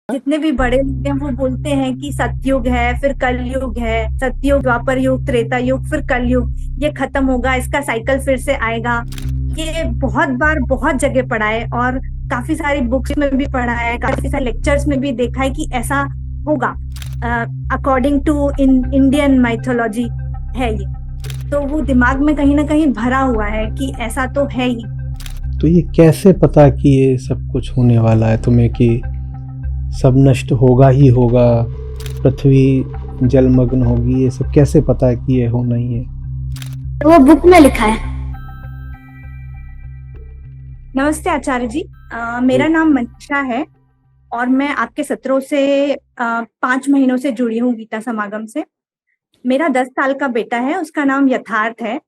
जितने भी बड़े लोग हैं वो बोलते हैं कि सतयुग है, फिर कलयुग है, सतयुग, द्वापर युग, त्रेता युग, फिर कलयुग। ये खत्म होगा, इसका साइकिल फिर से आएगा। ये बहुत बार बहुत जगह पढ़ा है, और काफी सारी बुक्स में भी पढ़ा है, काफी सारे लेक्चर्स में भी देखा है कि ऐसा होगा। अकॉर्डिंग टू इंडियन माइथोलॉजी है ये। तो वो दिमाग में कहीं ना कहीं भरा हुआ है कि ऐसा तो है ही। तो ये कैसे पता कि ये सब कुछ होने वाला है तुम्हें, कि सब नष्ट होगा ही होगा, पृथ्वी जलमग्न होगी? ये सब कैसे पता है कि ये होना ही है? तो वो बुक में लिखा है। नमस्ते आचार्य जी। मेरा नाम मनीषा है, और मैं आपके सत्रों से 5 महीनों से जुड़ी हूँ, गीता समागम से। मेरा 10 साल का बेटा है, उसका नाम यथार्थ है।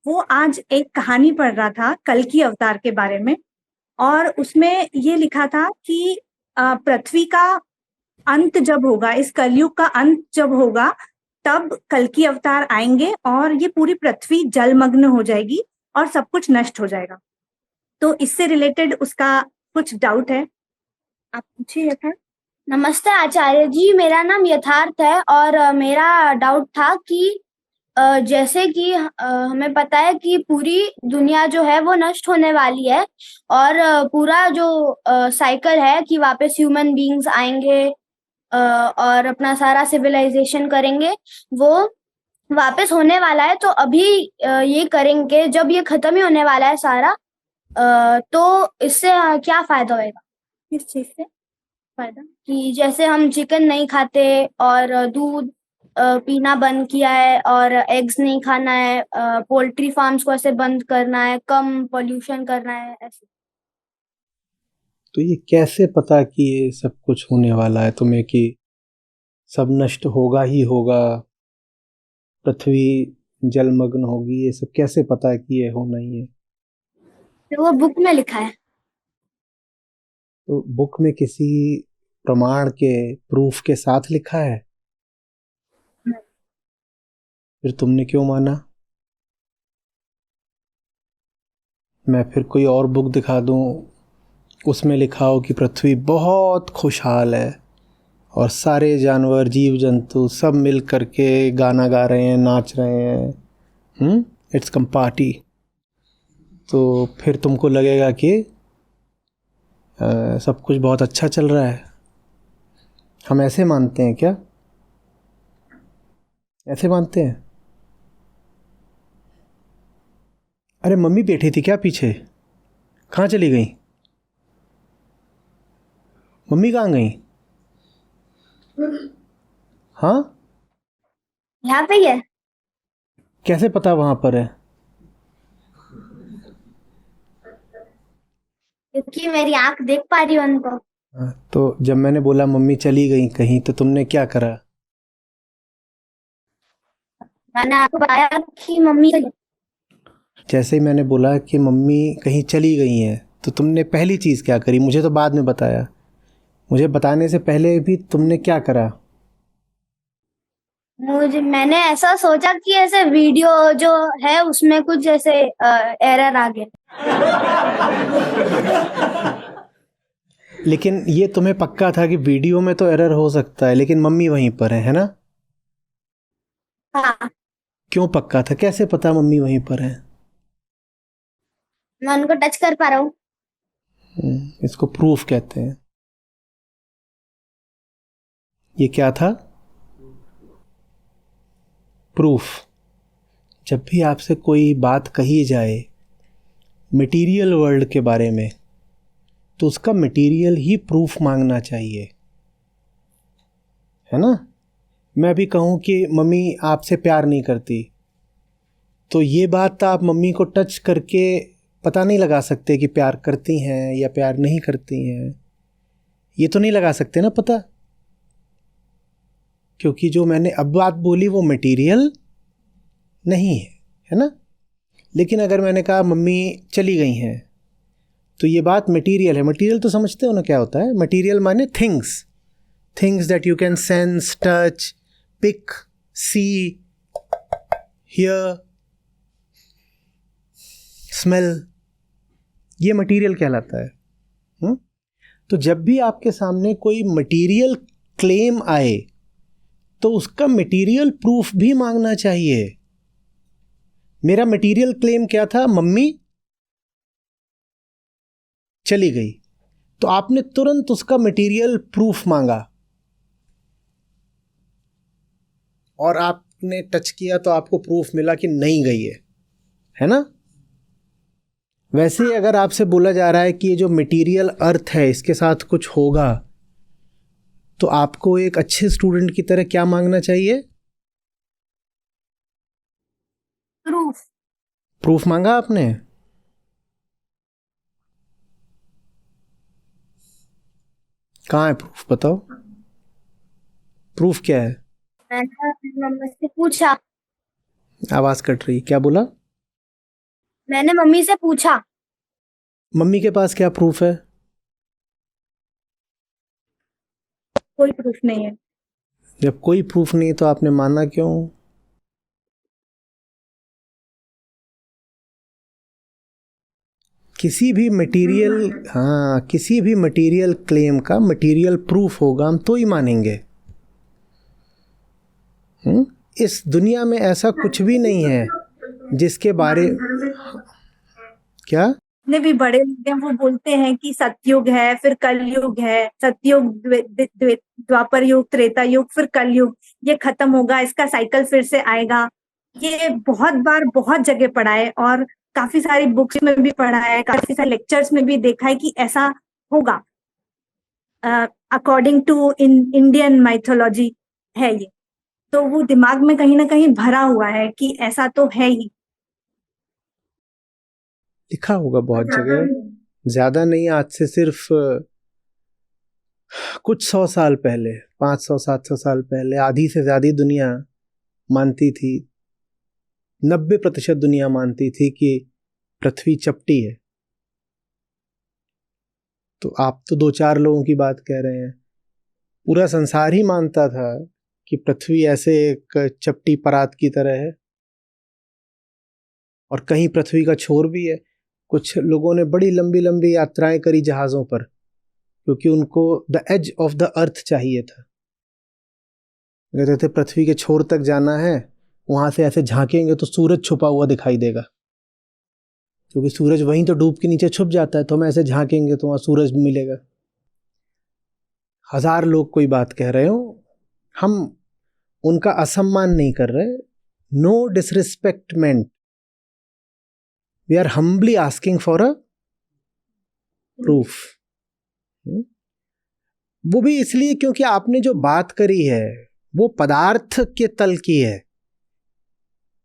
वो आज एक कहानी पढ़ रहा था कल की अवतार के बारे में, और उसमें ये लिखा था कि पृथ्वी का अंत जब होगा, इस कलयुग का अंत जब होगा, तब कल की अवतार आएंगे और ये पूरी पृथ्वी जलमग्न हो जाएगी और सब कुछ नष्ट हो जाएगा। तो इससे रिलेटेड उसका कुछ डाउट है, आप पूछिए यथार्थ। नमस्ते आचार्य जी, मेरा नाम यथार्थ है और मेरा डाउट था कि जैसे कि हमें पता है कि पूरी दुनिया जो है वो नष्ट होने वाली है, और पूरा जो साइकिल है कि वापस ह्यूमन बीइंग्स आएंगे और अपना सारा सिविलाइजेशन करेंगे, वो वापस होने वाला है। तो अभी ये करेंगे जब ये खत्म ही होने वाला है सारा, तो इससे क्या फायदा होएगा? किस चीज से फायदा? कि जैसे हम चिकन नहीं खाते और दूध पीना बंद किया है और एग्स नहीं खाना है, पोल्ट्री फार्म्स को ऐसे बंद करना है, कम पोल्यूशन करना है, ऐसे। तो ये कैसे पता कि ये सब कुछ होने वाला है तुम्हें, कि सब नष्ट होगा ही होगा, पृथ्वी जलमग्न होगी? ये सब कैसे पता है कि ये होना ही है? तो वो बुक में लिखा है। तो बुक में किसी प्रमाण के, प्रूफ के साथ लिखा है? फिर तुमने क्यों माना? मैं फिर कोई और बुक दिखा दूं, उसमें लिखा हो कि पृथ्वी बहुत खुशहाल है और सारे जानवर, जीव जंतु सब मिल करके गाना गा रहे हैं, नाच रहे हैं, इट्स कम पार्टी। तो फिर तुमको लगेगा कि सब कुछ बहुत अच्छा चल रहा है। हम ऐसे मानते हैं क्या? ऐसे मानते हैं? अरे मम्मी बैठी थी क्या पीछे? कहाँ चली गई? मम्मी कहाँ गई? हाँ, यहाँ पे ही है। कैसे पता वहाँ पर है? क्योंकि मेरी आंख देख पा रही है उनको। तो जब मैंने बोला मम्मी चली गई कहीं, तो तुमने क्या करा? मैंने आपको बताया कि मम्मी। जैसे ही मैंने बोला कि मम्मी कहीं चली गई हैं, तो तुमने पहली चीज़ क्या करी? मुझे तो बाद में बताया, मुझे बताने से पहले भी तुमने क्या करा? मैंने ऐसा सोचा कि ऐसे वीडियो जो है उसमें कुछ ऐसे एरर आ गया। लेकिन ये तुम्हें पक्का था कि वीडियो में तो एरर हो सकता है, लेकिन मम्मी वहीं पर है ना? हाँ, क्यों पक्का था? कैसे पता मम्मी वहीं पर है? मैं उनको टच कर पा रहा हूँ। इसको प्रूफ कहते हैं। ये क्या था? प्रूफ। जब भी आपसे कोई बात कही जाए मटेरियल वर्ल्ड के बारे में, तो उसका मटेरियल ही प्रूफ मांगना चाहिए, है ना? मैं भी कहूँ कि मम्मी आपसे प्यार नहीं करती, तो ये बात आप मम्मी को टच करके पता नहीं लगा सकते कि प्यार करती हैं या प्यार नहीं करती हैं। ये तो नहीं लगा सकते ना पता, क्योंकि जो मैंने अब बात बोली वो मटेरियल नहीं है ना? लेकिन अगर मैंने कहा मम्मी चली गई हैं, तो ये बात मटेरियल है। मटेरियल तो समझते हो ना क्या होता है? मटेरियल माने things, things that you can sense, touch, pick, see, hear, smell, ये मटेरियल कहलाता है। तो जब भी आपके सामने कोई मटेरियल क्लेम आए तो उसका मटेरियल प्रूफ भी मांगना चाहिए। मेरा मटेरियल क्लेम क्या था? मम्मी चली गई, तो आपने तुरंत उसका मटेरियल प्रूफ मांगा और आपने टच किया तो आपको प्रूफ मिला कि नहीं गई है ना? वैसे ही अगर आपसे बोला जा रहा है कि ये जो मटेरियल अर्थ है इसके साथ कुछ होगा, तो आपको एक अच्छे स्टूडेंट की तरह क्या मांगना चाहिए? प्रूफ। प्रूफ मांगा आपने? कहाँ है प्रूफ? बताओ, प्रूफ क्या है? मैंने अपनी मम्मी से पूछा। आवाज कट रही, क्या बोला? मैंने मम्मी से पूछा। मम्मी के पास क्या प्रूफ है? कोई प्रूफ नहीं है। जब कोई प्रूफ नहीं तो आपने माना क्यों? किसी भी मटेरियल क्लेम का मटेरियल प्रूफ होगा हम तो ही मानेंगे। इस दुनिया में ऐसा कुछ भी नहीं है जिसके बारे क्या जितने भी बड़े लोग हैं वो बोलते हैं कि सतयुग है, फिर कलयुग है, सतयुग, द्वापर युग, त्रेता युग, फिर कलयुग, ये खत्म होगा, इसका साइकिल फिर से आएगा। ये बहुत बार बहुत जगह पढ़ा है और काफी सारी बुक्स में भी पढ़ा है, काफी सारे लेक्चर्स में भी देखा है कि ऐसा होगा। अकॉर्डिंग टू इंडियन माइथोलॉजी है ये, तो वो दिमाग में कहीं ना कहीं भरा हुआ है कि ऐसा तो है ही। लिखा होगा बहुत जगह, ज्यादा नहीं, आज से सिर्फ कुछ 100 साल पहले, 500-700 साल पहले आधी से ज्यादा दुनिया मानती थी, 90% दुनिया मानती थी कि पृथ्वी चपटी है। तो आप तो 2-4 लोगों की बात कह रहे हैं, पूरा संसार ही मानता था कि पृथ्वी ऐसे एक चपटी परात की तरह है और कहीं पृथ्वी का छोर भी है। कुछ लोगों ने बड़ी लंबी लंबी यात्राएं करी जहाज़ों पर, क्योंकि उनको the edge of the earth चाहिए था। कहते थे पृथ्वी के छोर तक जाना है, वहाँ से ऐसे झांकेंगे तो सूरज छुपा हुआ दिखाई देगा, क्योंकि सूरज वहीं तो डूब के नीचे छुप जाता है, तो हम ऐसे झांकेंगे तो वहाँ सूरज मिलेगा। 1000 लोग कोई बात कह रहे हो, हम उनका असम्मान नहीं कर रहे, no disrespectment, we are humbly asking for a proof. वो भी इसलिए क्योंकि आपने जो बात करी है वो पदार्थ के तल की है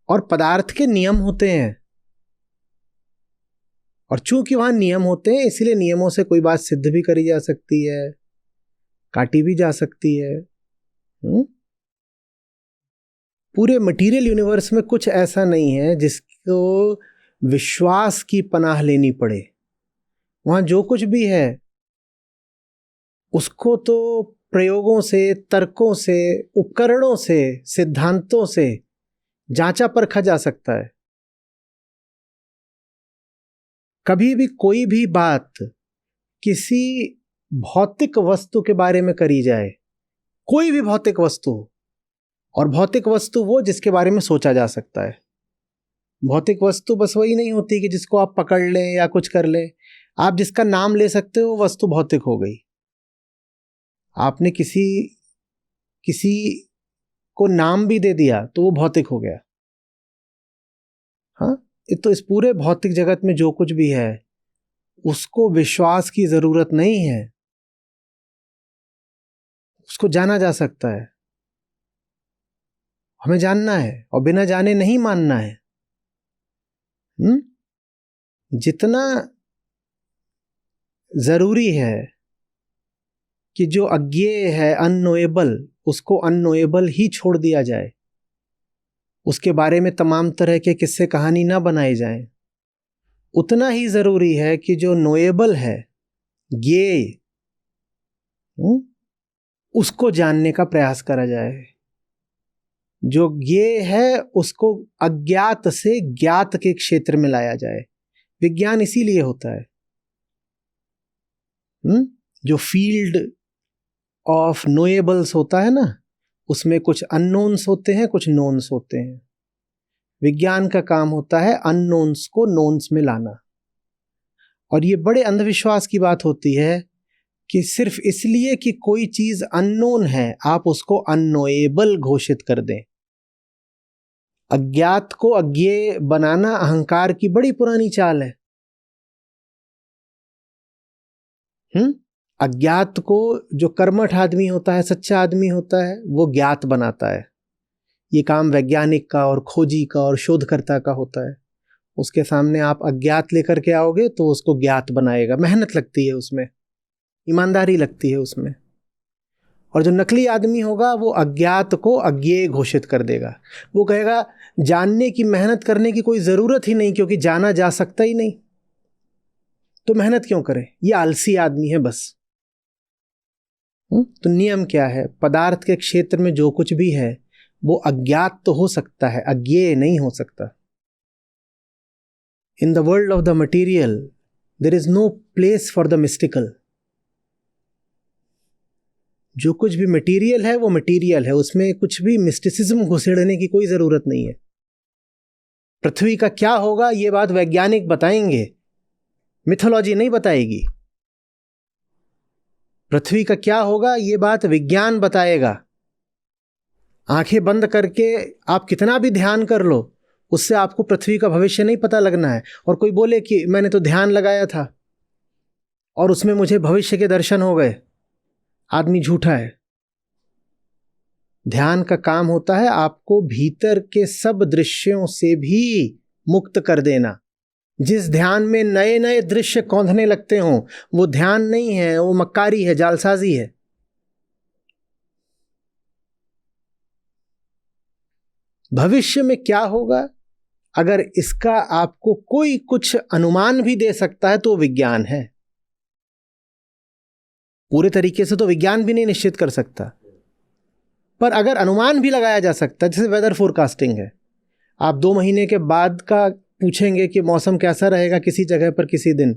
और पदार्थ के नियम होते हैं, और चूंकि वहां नियम होते हैं इसलिए नियमों से कोई बात सिद्ध भी करी जा सकती है, काटी भी जा सकती है। पूरे मटेरियल यूनिवर्स में कुछ ऐसा नहीं है जिसको विश्वास की पनाह लेनी पड़े। वहां जो कुछ भी है उसको तो प्रयोगों से, तर्कों से, उपकरणों से, सिद्धांतों से जांचा परखा जा सकता है। कभी भी कोई भी बात किसी भौतिक वस्तु के बारे में करी जाए, कोई भी भौतिक वस्तु, और भौतिक वस्तु वो जिसके बारे में सोचा जा सकता है। भौतिक वस्तु बस वही नहीं होती कि जिसको आप पकड़ लें या कुछ कर लें। आप जिसका नाम ले सकते हो वस्तु भौतिक हो गई। आपने किसी को नाम भी दे दिया तो वो भौतिक हो गया। हाँ, तो इस पूरे भौतिक जगत में जो कुछ भी है उसको विश्वास की जरूरत नहीं है, उसको जाना जा सकता है। हमें जानना है और बिना जाने नहीं मानना है। जितना जरूरी है कि जो अज्ञेय है, अननोएबल, उसको अननोएबल ही छोड़ दिया जाए, उसके बारे में तमाम तरह के किस्से कहानी ना बनाए जाएं, उतना ही जरूरी है कि जो नोएबल है, ज्ञेय, उसको जानने का प्रयास करा जाए। जो ज्ञेय है उसको अज्ञात से ज्ञात के क्षेत्र में लाया जाए। विज्ञान इसीलिए होता है। जो फील्ड ऑफ नोएबल्स होता है ना, उसमें कुछ अननोन्स होते हैं, कुछ नोन्स होते हैं। विज्ञान का काम होता है अननोन्स को नोन्स में लाना। और ये बड़े अंधविश्वास की बात होती है कि सिर्फ इसलिए कि कोई चीज अननोन है आप उसको अननोएबल घोषित कर दें। अज्ञात को अज्ञेय बनाना अहंकार की बड़ी पुरानी चाल है। अज्ञात को जो कर्मठ आदमी होता है, सच्चा आदमी होता है, वो ज्ञात बनाता है। ये काम वैज्ञानिक का और खोजी का और शोधकर्ता का होता है। उसके सामने आप अज्ञात लेकर के आओगे तो उसको ज्ञात बनाएगा। मेहनत लगती है उसमें, ईमानदारी लगती है उसमें। और जो नकली आदमी होगा वो अज्ञात को अज्ञेय घोषित कर देगा। वो कहेगा जानने की, मेहनत करने की कोई ज़रूरत ही नहीं, क्योंकि जाना जा सकता ही नहीं, तो मेहनत क्यों करें, ये आलसी आदमी है बस। तो नियम क्या है? पदार्थ के क्षेत्र में जो कुछ भी है वो अज्ञात तो हो सकता है, अज्ञेय नहीं हो सकता। In the world of the material there is no place for the mystical. जो कुछ भी मटीरियल है वो मटीरियल है, उसमें कुछ भी मिस्टिसिज्म घुसेड़ने की कोई जरूरत नहीं है। पृथ्वी का क्या होगा ये बात वैज्ञानिक बताएंगे, मिथोलॉजी नहीं बताएगी। पृथ्वी का क्या होगा ये बात विज्ञान बताएगा। आंखें बंद करके आप कितना भी ध्यान कर लो, उससे आपको पृथ्वी का भविष्य नहीं पता लगना है। और कोई बोले कि मैंने तो ध्यान लगाया था और उसमें मुझे भविष्य के दर्शन हो गए, आदमी झूठा है। ध्यान का काम होता है आपको भीतर के सब दृश्यों से भी मुक्त कर देना। जिस ध्यान में नए नए दृश्य कौंधने लगते हों वो ध्यान नहीं है, वो मक्कारी है, जालसाजी है। भविष्य में क्या होगा अगर इसका आपको कोई कुछ अनुमान भी दे सकता है तो विज्ञान है। पूरे तरीके से तो विज्ञान भी नहीं निश्चित कर सकता, पर अगर अनुमान भी लगाया जा सकता है, जैसे वेदर फोरकास्टिंग है। आप 2 महीने के बाद का पूछेंगे कि मौसम कैसा रहेगा किसी जगह पर किसी दिन,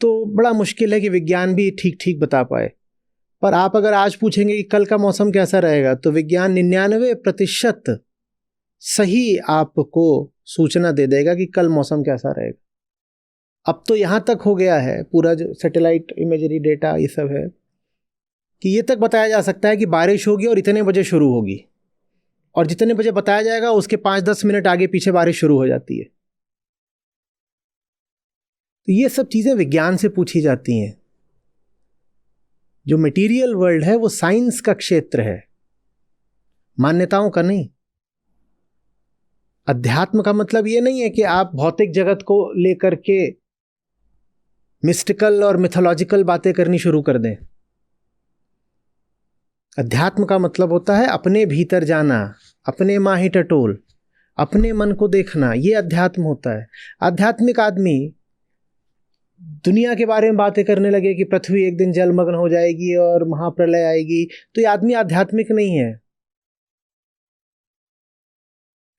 तो बड़ा मुश्किल है कि विज्ञान भी ठीक ठीक बता पाए। पर आप अगर आज पूछेंगे कि कल का मौसम कैसा रहेगा, तो विज्ञान 99% सही आपको सूचना दे देगा कि कल मौसम कैसा रहेगा। अब तो यहाँ तक हो गया है, पूरा जो सैटेलाइट इमेजरी डेटा ये सब है, कि ये तक बताया जा सकता है कि बारिश होगी और इतने बजे शुरू होगी, और जितने बजे बताया जाएगा उसके 5-10 मिनट आगे पीछे बारिश शुरू हो जाती है। तो ये सब चीज़ें विज्ञान से पूछी जाती हैं। जो मटेरियल वर्ल्ड है वो साइंस का क्षेत्र है, मान्यताओं का नहीं। अध्यात्म का मतलब ये नहीं है कि आप भौतिक जगत को लेकर के मिस्टिकल और मिथोलॉजिकल बातें करनी शुरू कर दें। अध्यात्म का मतलब होता है अपने भीतर जाना, अपने माही टटोल, अपने मन को देखना, ये अध्यात्म होता है। आध्यात्मिक आदमी दुनिया के बारे में बातें करने लगे कि पृथ्वी एक दिन जलमग्न हो जाएगी और महाप्रलय आएगी, तो ये आदमी आध्यात्मिक नहीं है।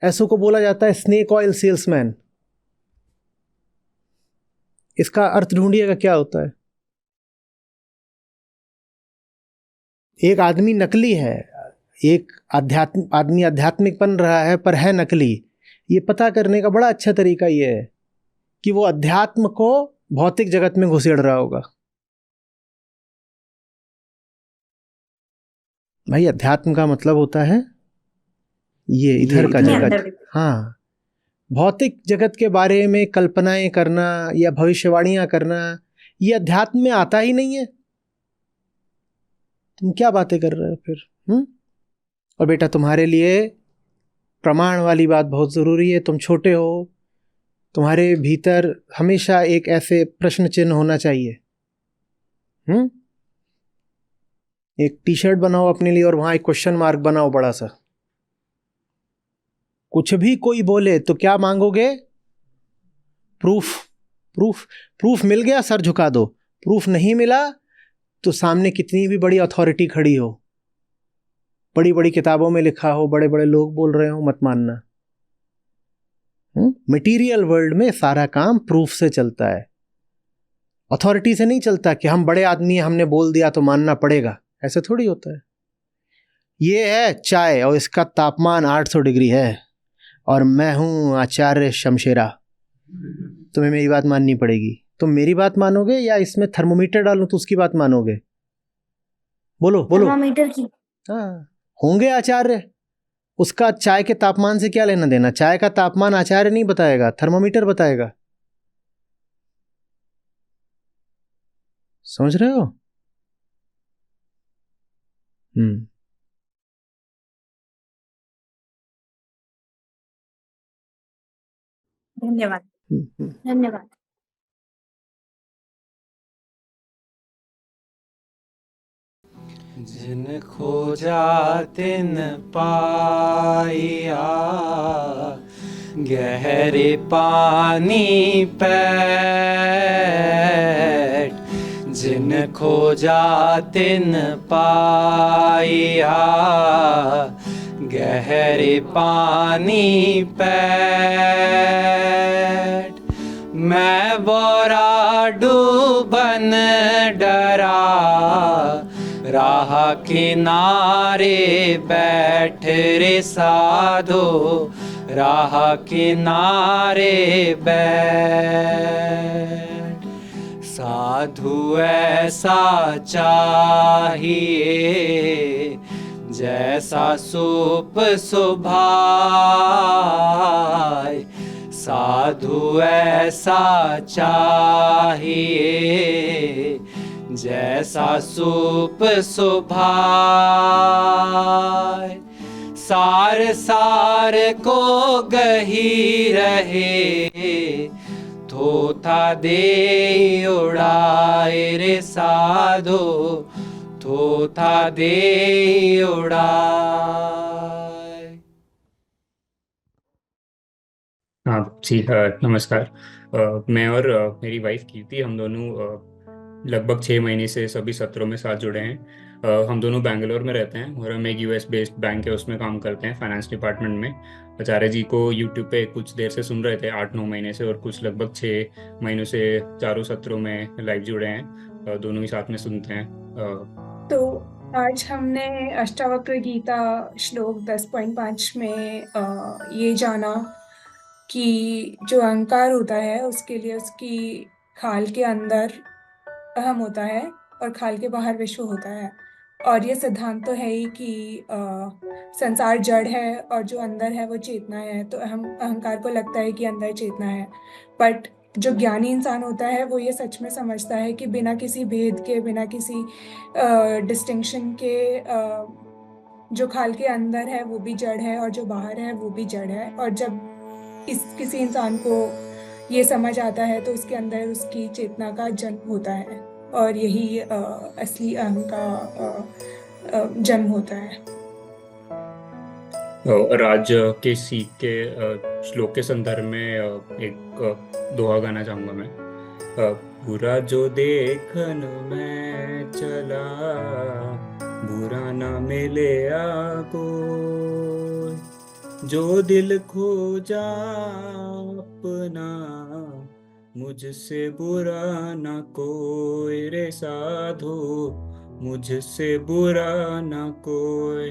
ऐसो को बोला जाता है स्नेक ऑयल सेल्समैन। इसका अर्थ ढूंढिएगा क्या होता है। एक आदमी नकली है, एक आदमी आध्यात्मिक बन रहा है पर है नकली। ये पता करने का बड़ा अच्छा तरीका ये है कि वो अध्यात्म को भौतिक जगत में घुसेड़ रहा होगा। भाई अध्यात्म का मतलब होता है ये इधर का जगत। हाँ, भौतिक जगत के बारे में कल्पनाएं करना या भविष्यवाणियां करना ये अध्यात्म में आता ही नहीं है। तुम क्या बातें कर रहे हो फिर? और बेटा तुम्हारे लिए प्रमाण वाली बात बहुत ज़रूरी है। तुम छोटे हो, तुम्हारे भीतर हमेशा एक ऐसे प्रश्न चिन्ह होना चाहिए। एक टी शर्ट बनाओ अपने लिए और वहाँ एक क्वेश्चन मार्क बनाओ बड़ा सा। कुछ भी कोई बोले तो क्या मांगोगे? प्रूफ। प्रूफ प्रूफ मिल गया सर झुका दो, प्रूफ नहीं मिला तो सामने कितनी भी बड़ी अथॉरिटी खड़ी हो, बड़ी बड़ी किताबों में लिखा हो, बड़े बड़े लोग बोल रहे हो, मत मानना। मटेरियल वर्ल्ड में सारा काम प्रूफ से चलता है। अथॉरिटी से नहीं चलता कि हम बड़े आदमी हैं, हमने बोल दिया तो मानना पड़ेगा, ऐसे थोड़ी होता है। ये है चाय और इसका तापमान 800 डिग्री है और मैं हूँ आचार्य शमशेरा। तुम्हें मेरी बात माननी पड़ेगी। तुम मेरी बात मानोगे या इसमें थर्मोमीटर डालूं तो उसकी बात मानोगे? बोलो बोलो। थर्मामीटर की। हाँ, होंगे आचार्य, उसका चाय के तापमान से क्या लेना देना? चाय का तापमान आचार्य नहीं बताएगा, थर्मोमीटर बताएगा। समझ रहे हो? धन्यवाद। धन्यवाद। जिन खोजा तिन पाइया, गहरे पानी पैठ। जिन खोजा तिन पाइया, गहरे पानी पैठ। मैं बोरा डूबन डरा, राह किनारे बैठ रे साधो, राह किनारे बैठ। साधु ऐसा चाहिए, जैसा सूप सुभाए। साधु ऐसा चाहिए, जैसा सूप सुभाए। सार सार को गही रहे, थोथा दे उड़ाए रे साधो, थोथा दे उड़ाए। हाँ जी, नमस्कार। मैं और मेरी वाइफ कीर्ति, हम दोनों लगभग 6 महीने से सभी सत्रों में साथ जुड़े हैं। हम दोनों बैंगलोर में रहते हैं और हम एक यूएस बेस्ड बैंक है उसमें काम करते हैं, फाइनेंस डिपार्टमेंट में। आचार्य जी को यूट्यूब पे कुछ देर से सुन रहे थे, 8-9 महीने से, और कुछ लगभग 6 महीनों से चारों सत्रों में लाइव जुड़े हैं, दोनों ही साथ में सुनते हैं। तो आज हमने अष्टावक्र गीता श्लोक 10.5 में ये जाना कि जो अहंकार होता है उसके लिए उसकी खाल के अंदर अहम होता है और खाल के बाहर विश्व होता है। और ये सिद्धांत तो है ही कि संसार जड़ है और जो अंदर है वो चेतना है। तो अहंकार को लगता है कि अंदर चेतना है, बट जो ज्ञानी इंसान होता है वो ये सच में समझता है कि बिना किसी भेद के, बिना किसी डिस्टिंक्शन के, जो खाल के अंदर है वो भी जड़ है और जो बाहर है वो भी जड़ है। और जब किसी इंसान को ये समझ आता है तो उसके अंदर उसकी चेतना का जन्म होता है और यही असली अहम का जन्म होता है। राज के सीख के श्लोक के संदर्भ में एक दोहा गाना चाहूंगा मैं। बुरा जो देखन में चला, बुरा ना मिले आपको। जो दिल खोजा अपना, मुझसे बुरा ना कोई रे साधो, मुझसे बुरा ना कोई।